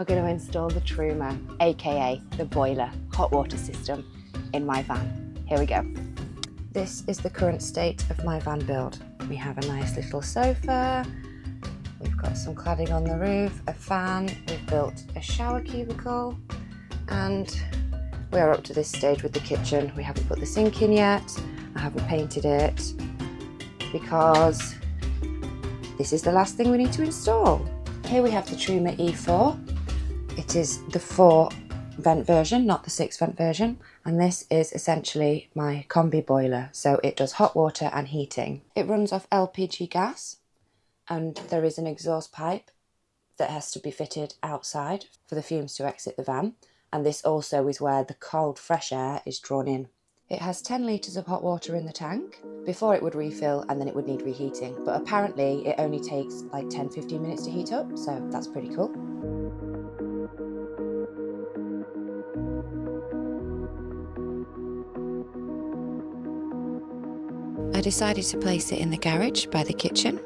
We're going to install the TRUMA, aka the boiler, hot water system in my van. Here we go. This is the current state of my van build. We have a nice little sofa, we've got some cladding on the roof, a fan, we've built a shower cubicle, and we are up to this stage with the kitchen. We haven't put the sink in yet, I haven't painted it, because this is the last thing we need to install. Here we have the TRUMA E4. It is the 4 vent version, not the 6 vent version, and this is essentially my combi boiler, so it does hot water and heating. It runs off LPG gas, and there is an exhaust pipe that has to be fitted outside for the fumes to exit the van, and this also is where the cold fresh air is drawn in. It has 10 litres of hot water in the tank. Before it would refill and then it would need reheating, but apparently it only takes like 10-15 minutes to heat up, so that's pretty cool. I decided to place it in the garage by the kitchen,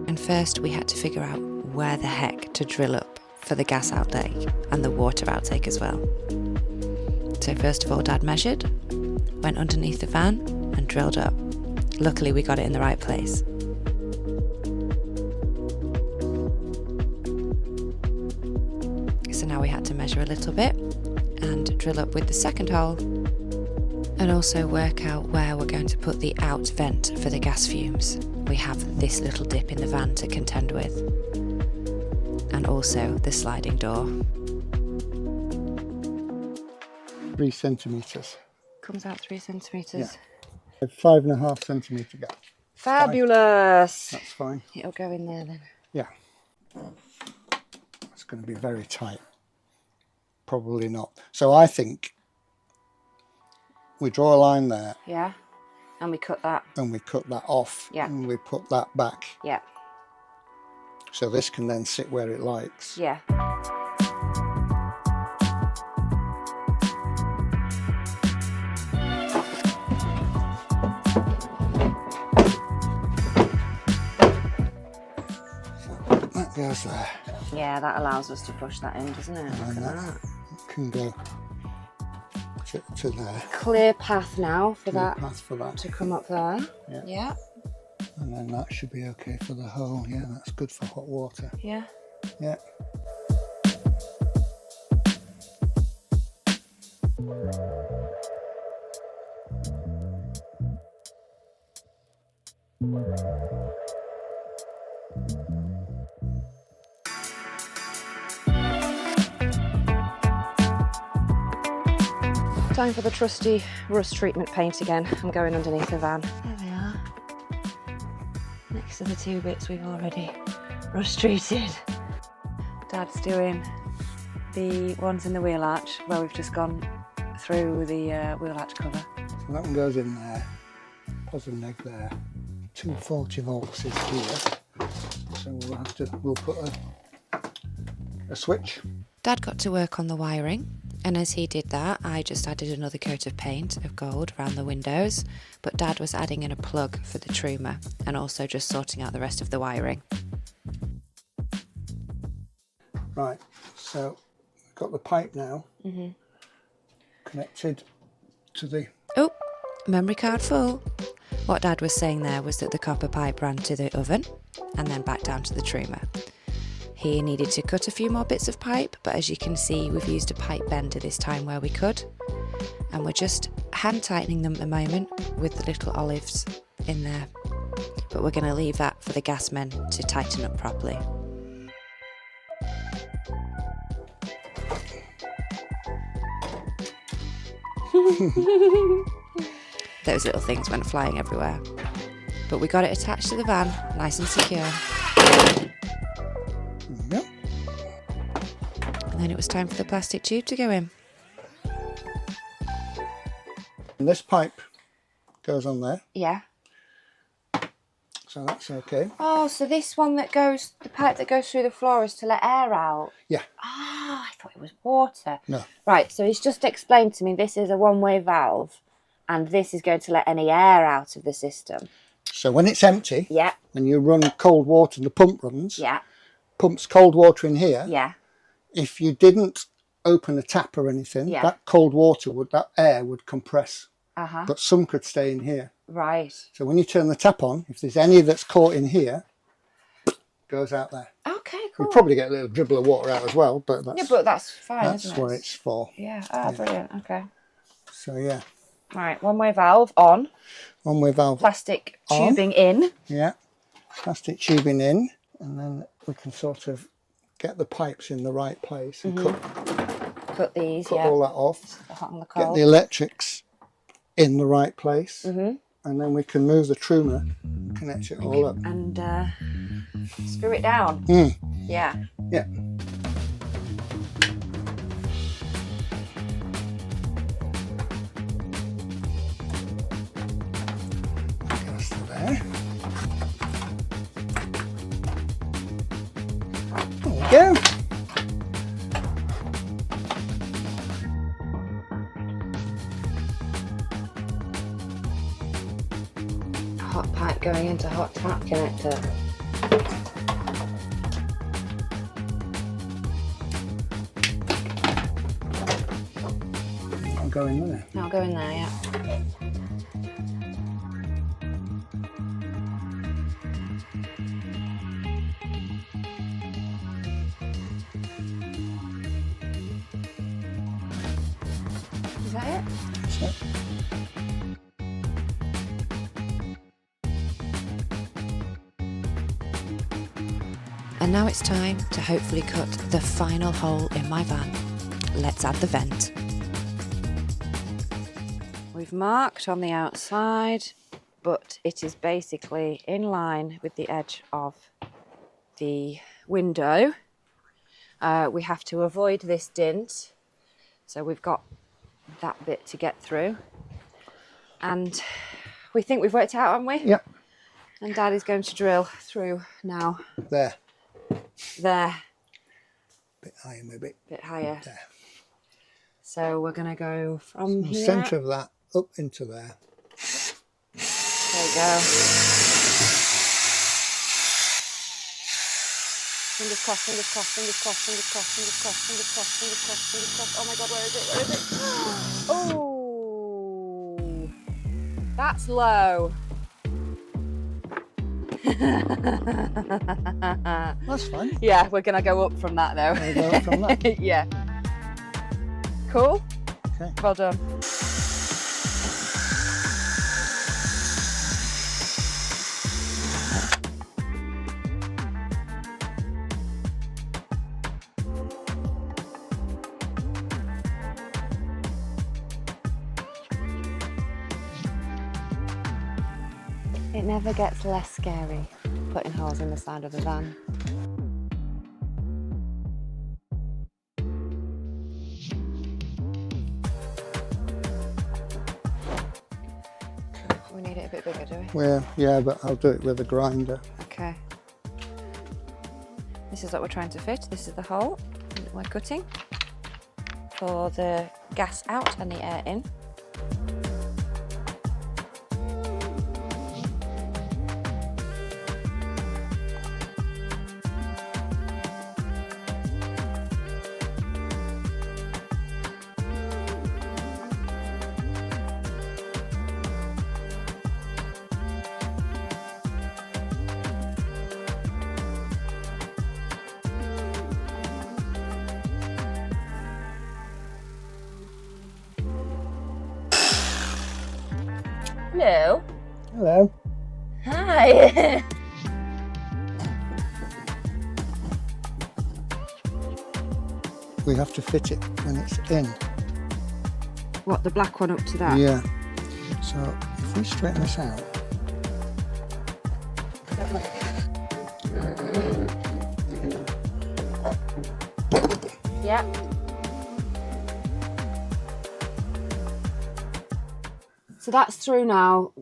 and first we had to figure out where the heck to drill up for the gas outtake and the water outtake as well. So first of all, Dad measured, went underneath the van and drilled up. Luckily we got it in the right place. So now we had to measure a little bit and drill up with the second hole, and also work out where we're going to put the out vent for the gas fumes. We have this little dip in the van to contend with, and also the sliding door. 3 centimetres. Comes out 3 centimetres. Yeah. 5.5 centimetre gap. Fabulous! That's fine. It'll go in there then. Yeah. It's going to be very tight. Probably not. So I think we draw a line there. Yeah. And we cut that. And we cut that off. Yeah. And we put that back. Yeah. So this can then sit where it likes. Yeah. That goes there. Yeah, that allows us to push that in, doesn't it? And Look at that that. can go to there. Clear path now for that Path for that to come up there. Yeah. Yeah. And then that should be okay for the hole. Yeah, that's good for hot water. Yeah. Yeah. Time for the trusty rust treatment paint again. I'm going underneath the van. There we are. Next to the 2 bits we've already rust treated. Dad's doing the ones in the wheel arch where we've just gone through the wheel arch cover. So that one goes in there. Positive neg there. 240 volts is here. So we'll put a switch. Dad got to work on the wiring, and as he did that I just added another coat of paint of gold around the windows, but Dad was adding in a plug for the TRUMA and also just sorting out the rest of the wiring. Right, so we've got the pipe now connected to the... Oh, memory card full. What Dad was saying there was that the copper pipe ran to the oven and then back down to the TRUMA. He needed to cut a few more bits of pipe, but as you can see we've used a pipe bender this time where we could, and we're just hand tightening them at the moment with the little olives in there, but we're going to leave that for the gas men to tighten up properly. Those little things went flying everywhere, but we got it attached to the van nice and secure. Yep. And then it was time for the plastic tube to go in. And this pipe goes on there. Yeah. So that's okay. Oh, so this one that goes, the pipe that goes through the floor is to let air out? Yeah. Ah, I thought it was water. No. Right, so he's just explained to me this is a one-way valve and this is going to let any air out of the system. So when it's empty, Yeah, and you run cold water and the pump runs, yeah, pumps cold water in here, Yeah. if you didn't open a tap or anything, Yeah. that cold water that air would compress. Uh-huh. But some could stay in here. Right. So when you turn the tap on, if there's any that's caught in here, goes out there. Okay, We cool. probably get a little dribble of water out as well, but that's, Yeah, but that's fine, isn't it? that's what it's for. Yeah. Ah, brilliant. Okay. So yeah. Right, one-way valve on. One-way valve. Plastic on. tubing in. Yeah. Plastic tubing in, and then we can sort of get the pipes in the right place and Cut these, cut all that off. The hot and the Get cold. the electrics in the right place, Mm-hmm. and then we can move the TRUMA, connect it all up. And screw it down. Yeah. Yeah. Goes to there. There we go. Hot pipe going into hot tap connector. I'll go in there. Now go in there, yeah. Is that it? That's it. And now it's time to hopefully cut the final hole in my van. Let's add the vent. We've marked on the outside, but it is basically in line with the edge of the window. We have to avoid this dint, so we've got that bit to get through. And we think we've worked it out, haven't we? Yep. And Dad is going to drill through now. There. There. Bit higher maybe. Bit higher. There. So we're going to go from The here. centre of that up into there. There you go. Fingers crossed, fingers crossed, fingers crossed, fingers crossed, fingers crossed, fingers crossed, fingers crossed, fingers crossed. Oh my God, where is it? Where is it? Oh, that's low. That's fine. Yeah, we're gonna go up from that though. We'll go up from that. Yeah. Cool. Okay. Well done. It never gets less scary putting holes in the side of the van. We need it a bit bigger, do we? Well, yeah, but I'll do it with a grinder. Okay. This is what we're trying to fit. This is the hole that we're cutting for the gas out and the air in. Hello. Hello. Hi. We have to fit it when it's in. What, the black one up to that? Yeah. So if we straighten this out. Yeah. So that's through now.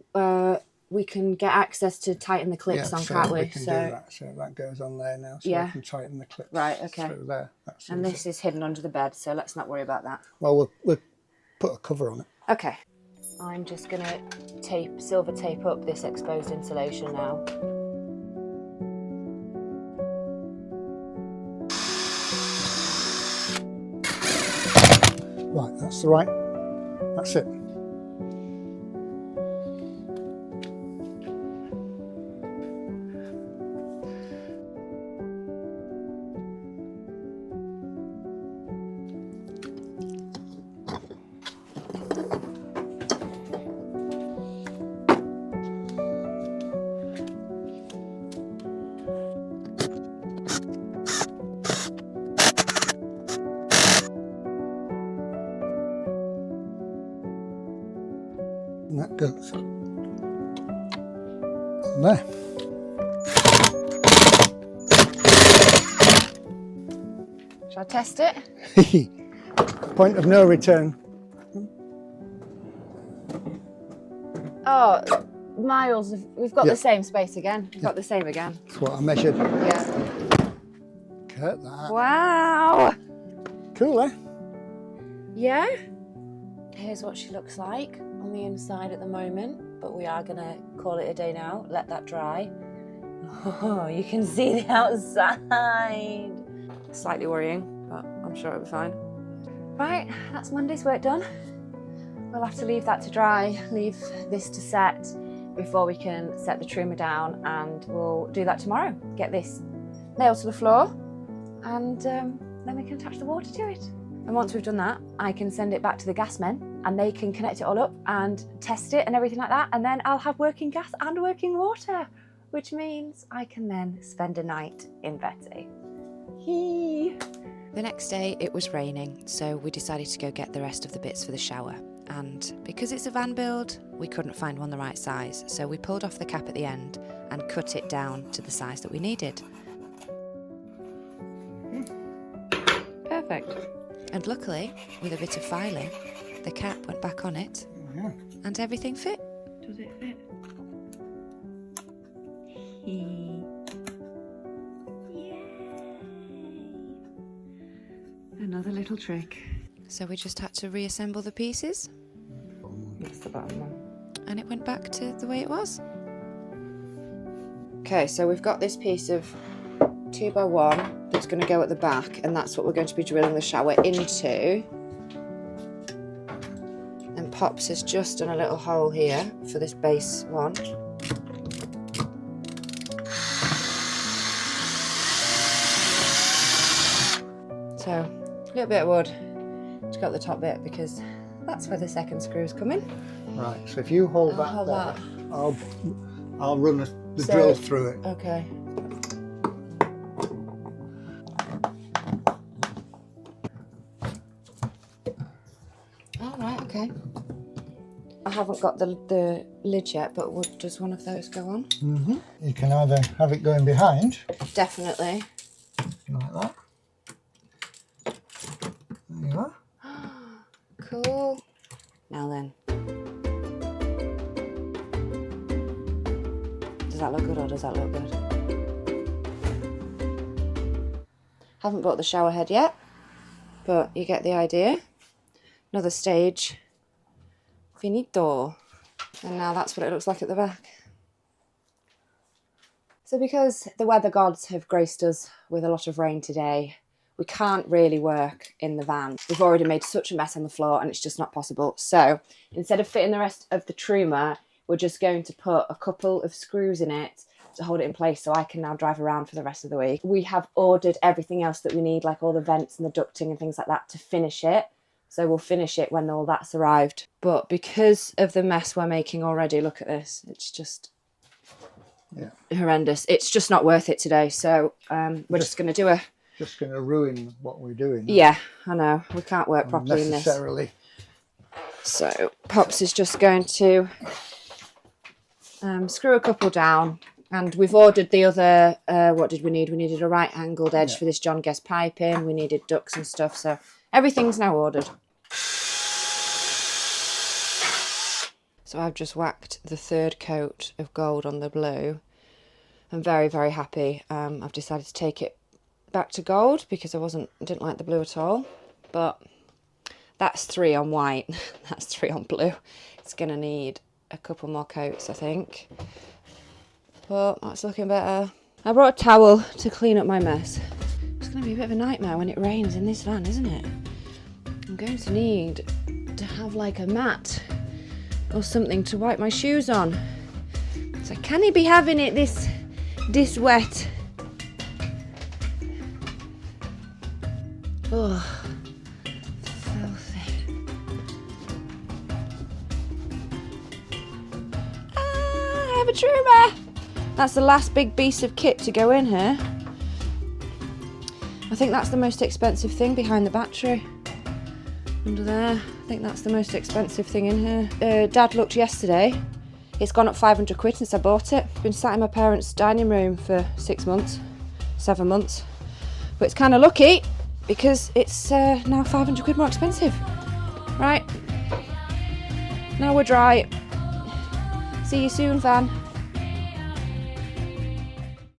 We can get access to tighten the clips on, so can't we? we can do that. So that goes on there now. So Yeah. we can tighten the clips Right, okay. through there. That's And easy. this is hidden under the bed, so let's not worry about that. Well, we'll put a cover on it. Okay. I'm just going to silver tape up this exposed insulation now. Right, that's the right, that's it. And that goes there. Shall I test it? Point of no return. Oh, Miles, we've got Yeah. the same space again. We've got the same again. That's what I measured. Yeah. Cut that. Wow. Cool, eh? Yeah. Here's what she looks like on the inside at the moment, but we are gonna call it a day now. Let that dry. Oh, you can see the outside. Slightly worrying, but I'm sure it'll be fine. Right, that's Monday's work done. We'll have to leave that to dry, leave this to set before we can set the TRUMA down, and we'll do that tomorrow. Get this nailed to the floor, and then we can attach the water to it. And once we've done that, I can send it back to the gas men and they can connect it all up and test it and everything like that. And then I'll have working gas and working water, which means I can then spend a night in Betty. Hee. The next day it was raining, so we decided to go get the rest of the bits for the shower. And because it's a van build, we couldn't find one the right size, so we pulled off the cap at the end and cut it down to the size that we needed. Perfect. And luckily, with a bit of filing, the cap went back on it Yeah. and everything fit. Does it fit? Yay. Another little trick. So we just had to reassemble the pieces That's the bottom one. and it went back to the way it was. Okay, so we've got this piece of 2x1 that's going to go at the back, and that's what we're going to be drilling the shower into. And Pops has just done a little hole here for this base one. So, a little bit of wood to go at the top bit, because that's where the second screw's come in. Right, so if you hold I'll that hold there, that. I'll run the So- drill through it. Okay. All right, okay. I haven't got the lid yet, but does one of those go on? Mm-hmm. You can either have it going behind, Definitely. like that. There you are. Cool. Now then. Does that look good or does that look good? Haven't bought the shower head yet, but you get the idea. Another stage. Finito. And now that's what it looks like at the back. So because the weather gods have graced us with a lot of rain today, we can't really work in the van. We've already made such a mess on the floor and it's just not possible. So instead of fitting the rest of the TRUMA, we're just going to put a couple of screws in it to hold it in place so I can now drive around for the rest of the week. We have ordered everything else that we need, like all the vents and the ducting and things like that, to finish it. So we'll finish it when all that's arrived. But because of the mess we're making already, look at this, it's just horrendous. It's just not worth it today. So we're just going to do a... Just going to ruin what we're doing. Yeah, I know. We can't work properly in this. Unnecessarily. So Pops is just going to screw a couple down. And we've ordered the other, what did we need? We needed a right angled edge for this John Guest piping. We needed ducts and stuff. So everything's now ordered. So I've just whacked the third coat of gold on the blue. I'm very, very happy. I've decided to take it back to gold because I didn't like the blue at all. But that's 3 on white. That's 3 on blue. It's going to need a couple more coats, I think. But that's looking better. I brought a towel to clean up my mess. It's going to be a bit of a nightmare when it rains in this van, isn't it? I'm going to need to have like a mat or something to wipe my shoes on. So can he be having it this wet? Oh, filthy. I have a TRUMA. That's the last big piece of kit to go in here. I think that's the most expensive thing behind the battery. Under there, I think that's the most expensive thing in here. Dad looked yesterday. It's gone up 500 quid since I bought it. Been sat in my parents' dining room for 6 months, 7 months. But it's kind of lucky because it's now 500 quid more expensive. Right, now we're dry. See you soon, van.